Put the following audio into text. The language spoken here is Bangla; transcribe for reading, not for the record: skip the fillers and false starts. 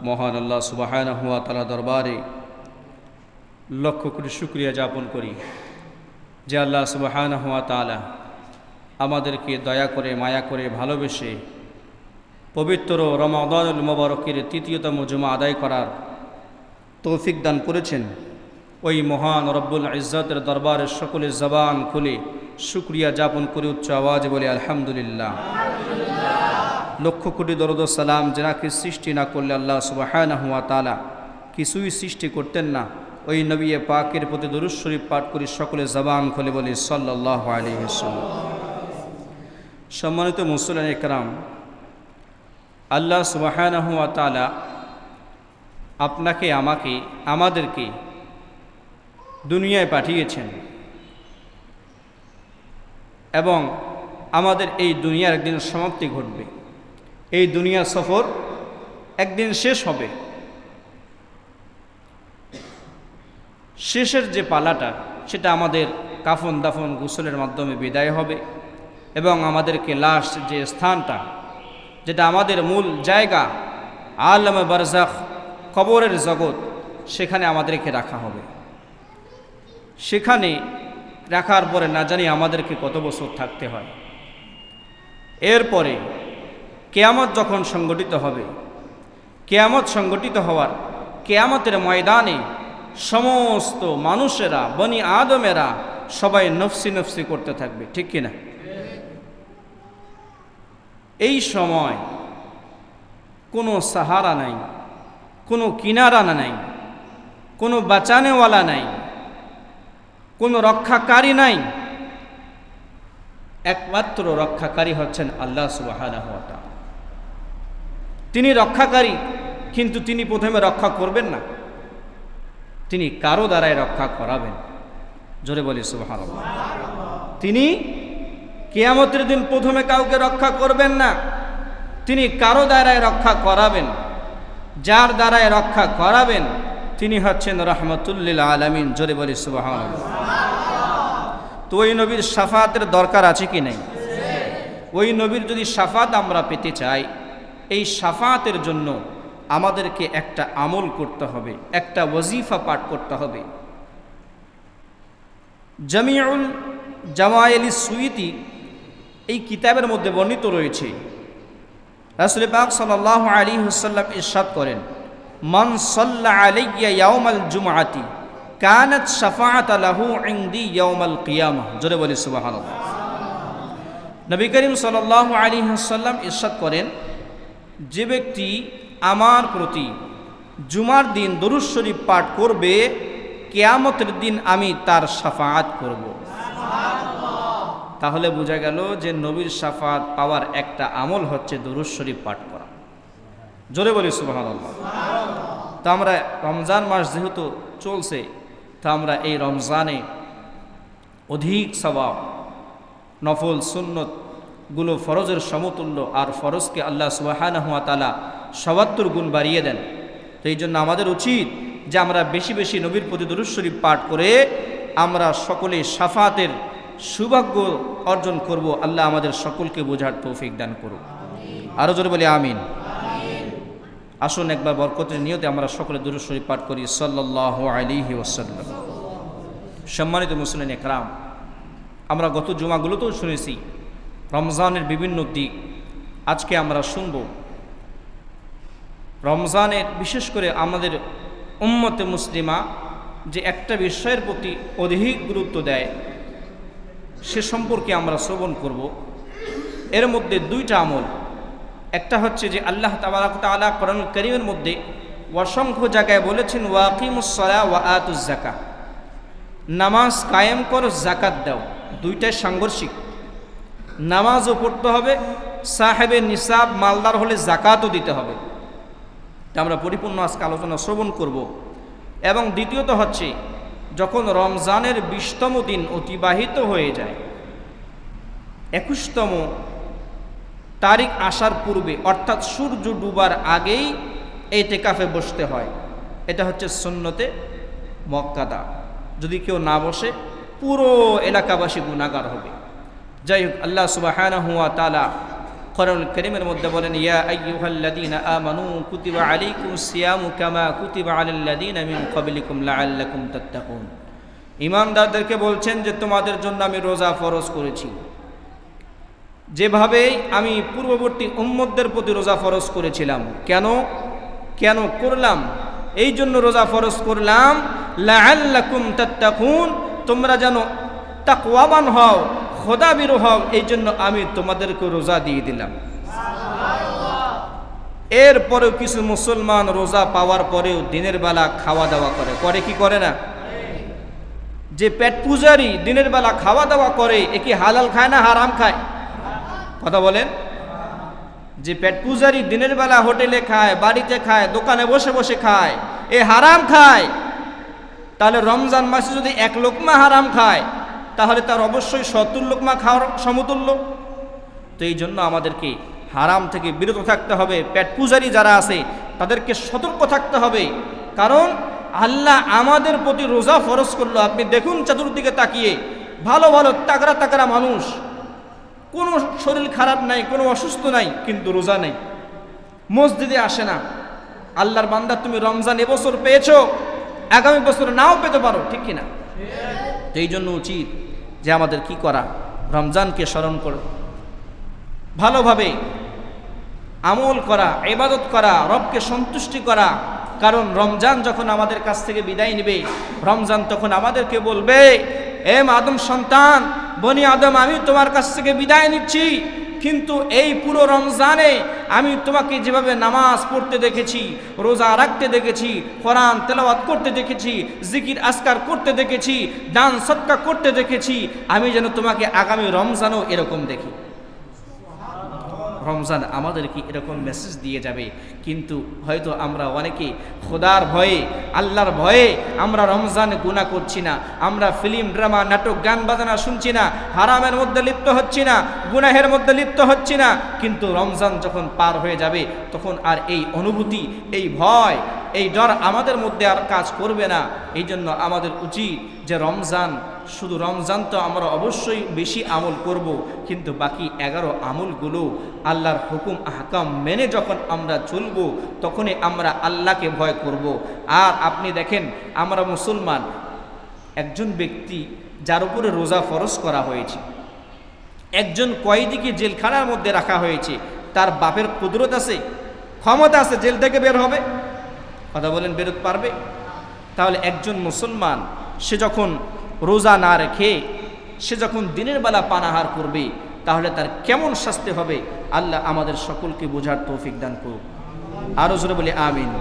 মহান আল্লাহ সুবহানাহু ওয়া তাআলা দরবারে লক্ষ কোটি শুকরিয়া জ্ঞাপন করি যে আল্লাহ সুবহানাহু ওয়া তাআলা আমাদেরকে দয়া করে মায়া করে ভালোবেসে পবিত্র রমাদানুল মুবারকের তৃতীয়তম জুমা আদায় করার তৌফিক দান করেছেন। ওই মহান রব্বুল ইজ্জতের দরবারে সকলের জবান খুলে শুকরিয়া জ্ঞাপন করে উচ্চ আওয়াজে বলে আলহামদুলিল্লাহ। লক্ষ কোটি দরুদ ও সালাম যেনাকে সৃষ্টি না করলে আল্লাহ সুবহানাহু ওয়া তাআলা কিছুই সৃষ্টি করতেন না, ওই নবী পাকের প্রতি দরুদ শরীফ পাঠ করে সকলে জবান খুলে বলি সাল্লাল্লাহু আলাইহি ওয়াসাল্লাম। সম্মানিত মুসলিম ইকরাম, আল্লাহ সুবহানাহু ওয়া তাআলা আপনাকে আমাকে আমাদেরকে দুনিয়ায় পাঠিয়েছেন এবং আমাদের এই দুনিয়ার একদিন সমাপ্তি ঘটবে। এই দুনিয়া সফর একদিন শেষ হবে। শেষের যে পালাটা সেটা আমাদের কাফন দাফন গোসলের মাধ্যমে বিদায় হবে এবং আমাদেরকে লাশ যে স্থানটা যেটা আমাদের মূল জায়গা আলমে বারজাখ কবরের জগৎ, সেখানে আমাদেরকে রাখা হবে। সেখানে রাখার পরে না জানি আমাদেরকে কত বছর থাকতে হয়। এরপরে কিয়ামত যখন সংগঠিত হবে, কিয়ামত সংগঠিত হওয়ার কিয়ামতের ময়দানে সমস্ত মানুষেরা বনি আদমেরা সবাই নফসি নফসি করতে থাকবে, ঠিক কিনা? এই সময় কোনো সাহারা নাই, কোনো কিনারা নাই, কোনো বাঁচানেওয়ালা নাই, কোনো রক্ষাকারী নাই। একমাত্র রক্ষাকারী হচ্ছেন আল্লাহ সুবহানাহু ওয়া তাআলা। তিনি রক্ষাকারী, কিন্তু তিনি প্রথমে রক্ষা করবেন না, তিনি কারো দ্বারাই রক্ষা করাবেন। জোরে বলি সুবহানাল্লাহ। তিনি কিয়ামতের দিন প্রথমে কাউকে রক্ষা করবেন না, তিনি কারো দ্বারাই রক্ষা করাবেন। যার দ্বারাই রক্ষা করাবেন তিনি হচ্ছেন রাহমাতুল লিল আলামিন। জোরে বলি সুবহানাল্লাহ। তো ওই নবীর শাফাতের দরকার আছে কি নাই? ওই নবীর যদি শাফাত আমরা পেতে চাই, এই শাফাতের জন্য আমাদেরকে একটা আমল করতে হবে, একটা ওয়াজিফা পাঠ করতে হবে। জামিউল জামাইল সুয়ুতি এই কিতাবের মধ্যে বর্ণিত রয়েছে, রাসূল পাক সাল্লাল্লাহু আলাইহি ওয়াসাল্লাম ইরশাদ করেন, মান সাল্লা আলাইয়া ইয়াউমাল জুমআতি কানাত শাফাআত লাহু ইনদি ইয়াউমাল কিয়ামাহ। জোরে বলি সুবহানাল্লাহ। নবী করিম সাল্লাল্লাহু আলাইহি ওয়াসাল্লাম ইরশাদ করেন, যে ব্যক্তি আমার প্রতি জুমার দিন দরুদ শরীফ পাঠ করবে, কিয়ামতের দিন আমি তার শাফাআত করব। তাহলে বোঝা গেল যে নবীর শাফাআত পাওয়ার একটা আমল হচ্ছে দরুদ শরীফ পাঠ করা। জোরে বলি সুবহানাল্লাহ। তা আমরা রমজান মাস যেহেতু চলছে, তা আমরা এই রমজানে অধিক সওয়াব, নফল সুন্নত গুলো ফরজের সমতুল্য, আর ফরজকে আল্লাহ সুবহানাহু ওয়া তাআলা ৭৭ গুণ বাড়িয়ে দেন। তো এই জন্য আমাদের উচিত যে আমরা বেশি বেশি নবীর প্রতি দরুদ শরীফ পাঠ করে আমরা সকলে শাফাতের সৌভাগ্য অর্জন করব। আল্লাহ আমাদের সকলকে বোঝার তৌফিক দান করুক। আরো জোরে বলি আমিন। আসুন একবার বরকতের নিয়তে আমরা সকলে দরুদ শরীফ পাঠ করি সাল্লাল্লাহু আলাইহি ওয়াসাল্লাম। সম্মানিত মুসলিম ইকরাম, আমরা গত জুমাগুলোতেও শুনেছি রমজানের বিভিন্ন দিক। আজকে আমরা শুনব রমজানের, বিশেষ করে আমাদের উম্মতে মুসলিমা যে একটা বিষয়ের প্রতি অধিক গুরুত্ব দেয়, সে সম্পর্কে আমরা শ্রবণ করব। এর মধ্যে দুইটা আমল। একটা হচ্ছে যে আল্লাহ তাবারাক ওয়া তাআলা কোরআনুল কারীমের মধ্যে অসংখ্য জায়গায় বলেছেন, ওয়াকিমুস সালাহ ওয়া আতুজ যাকাত, নামাজ কায়েম করো, যাকাত দাও। দুইটাই সাংঘর্ষিক। নামাজও পড়তে হবে, সাহেবে নিসাব মালদার হলে যাকাতও দিতে হবে। তা আমরা পরিপূর্ণ আজকে আলোচনা শ্রবণ করব। এবং দ্বিতীয়ত হচ্ছে, যখন রমজানের 20তম দিন অতিবাহিত হয়ে যায়, 21তম তারিখ আসার পূর্বে, অর্থাৎ সূর্য ডুবার আগেই ইতিকাফে বসতে হয়। এটা হচ্ছে সুন্নতে মুআক্কাদা। যদি কেউ না বসে পুরো এলাকাবাসী গুনাহগার হবে। যাই হোক, আল্লাহ সুবহানাহু ওয়া তাআলা কোরআনুল কারীমের মধ্যে বলেন, ইয়া আইয়ুহাল্লাযীনা আমানু কুতিবা আলাইকুমুস সিয়ামু কামা কুতিবা আলাল্লাযীনা মিন ক্বাবলিকুম লাআল্লাকুম তাত্তাকুন। ঈমানদারদেরকে বলছেন যে তোমাদের জন্য আমি রোজা ফরজ করেছি, যেভাবে আমি পূর্ববর্তী উম্মতদের প্রতি রোজা ফরজ করেছিলাম। কেন করলাম? এই জন্য রোজা ফরজ করলাম, লাআল্লাকুম তাত্তাকুন, তোমরা যেন তাকওয়াবান হও, খোদাভীরু হও, এই জন্য আমি তোমাদেরকে রোজা দিয়ে দিলাম। এরপরেও কিছু মুসলমান রোজা পাওয়ার পরেও দিনের বেলা খাওয়া দাওয়া করে কি করে না? যে পেট পূজারি দিনের বেলা খাওয়া দাওয়া করে, এ কি হালাল খায় না হারাম খায়? কথা বলেন। যে পেট পূজারি দিনের বেলা হোটেলে খায়, বাড়িতে খায়, দোকানে বসে বসে খায়, এ হারাম খায়। তাহলে রমজান মাসে যদি 1 লোকমা হারাম খায়, তাহলে তার অবশ্যই 70 লোকমা খাওয়ার সমতুল্য। তো এই জন্য আমাদেরকে হারাম থেকে বিরত থাকতে হবে। পেট পূজারি যারা আছে তাদেরকে সতর্ক থাকতে হবে, কারণ আল্লাহ আমাদের প্রতি রোজা ফরজ করলো। আপনি দেখুন চতুর্দিকে তাকিয়ে, ভালো ভালো তাগড়া তাগড়া মানুষ, কোনো শরীর খারাপ নাই, কোনো অসুস্থ নাই, কিন্তু রোজা নেই, মসজিদে আসে না। আল্লাহর বান্দা, তুমি রমজান এবছর পেয়েছো, আগামী বছর নাও পেতে পারো, ঠিক কিনা? তো এই জন্য উচিত যে আমাদের কি করা, রমজানকে স্মরণ করো, ভালোভাবে আমল করা, ইবাদত করা, রবকে সন্তুষ্টি করা। কারণ রমজান যখন আমাদের কাছ থেকে বিদায় নেবে, রমজান তখন আমাদেরকে বলবে, এ আদম সন্তান, বনি আদম, আমি তোমার কাছ থেকে বিদায় নিচ্ছি, কিন্তু এই পুরো রমজানে আমি তোমাকে যেভাবে নামাজ পড়তে দেখেছি, রোজা রাখতে দেখেছি, কোরআন তেলাওয়াত করতে দেখেছি, জিকির আজকার করতে দেখেছি, দান সদকা করতে দেখেছি, আমি যেন তোমাকে আগামী রমজানও এরকম দেখি। রমজান আমাদেরকে এরকম মেসেজ দিয়ে যাবে। কিন্তু হয়তো আমরা অনেকে খোদার ভয়ে, আল্লাহর ভয়ে আমরা রমজানে গুনাহ করছি না, আমরা ফিল্ম, ড্রামা, নাটক, গান বাজনা শুনছি না, হারামের মধ্যে লিপ্ত হচ্ছি না, গুনাহের মধ্যে লিপ্ত হচ্ছি না। কিন্তু রমজান যখন পার হয়ে যাবে, তখন আর এই অনুভূতি, এই ভয়, এই ডর আমাদের মধ্যে আর কাজ করবে না। এই জন্য আমাদের উচিত যে রমজান, শুধু রমজান তো আমরা অবশ্যই বেশি আমল করব, কিন্তু বাকি 11 আমলগুলো আল্লাহর হুকুম আহকাম মেনে যখন আমরা চলব, তখনই আমরা আল্লাহকে ভয় করব। আর আপনি দেখেন, আমরা মুসলমান, একজন ব্যক্তি যার উপরে রোজা ফরজ করা হয়েছে, একজন কয়েদিকে জেলখানার মধ্যে রাখা হয়েছে, তার বাপের কুদরত আছে, ক্ষমতা আছে জেল থেকে বের হবে? কথা বলেন, বেরোতে পারবে? তাহলে একজন মুসলমান, সে যখন রোজা না রেখে সে যখন দিনের বেলা পানাহার করবে, তাহলে তার কেমন শাস্তি হবে? আল্লাহ আমাদের সকলকে বোঝার তৌফিক দান করুক। আরো জোরে বলি আমিন।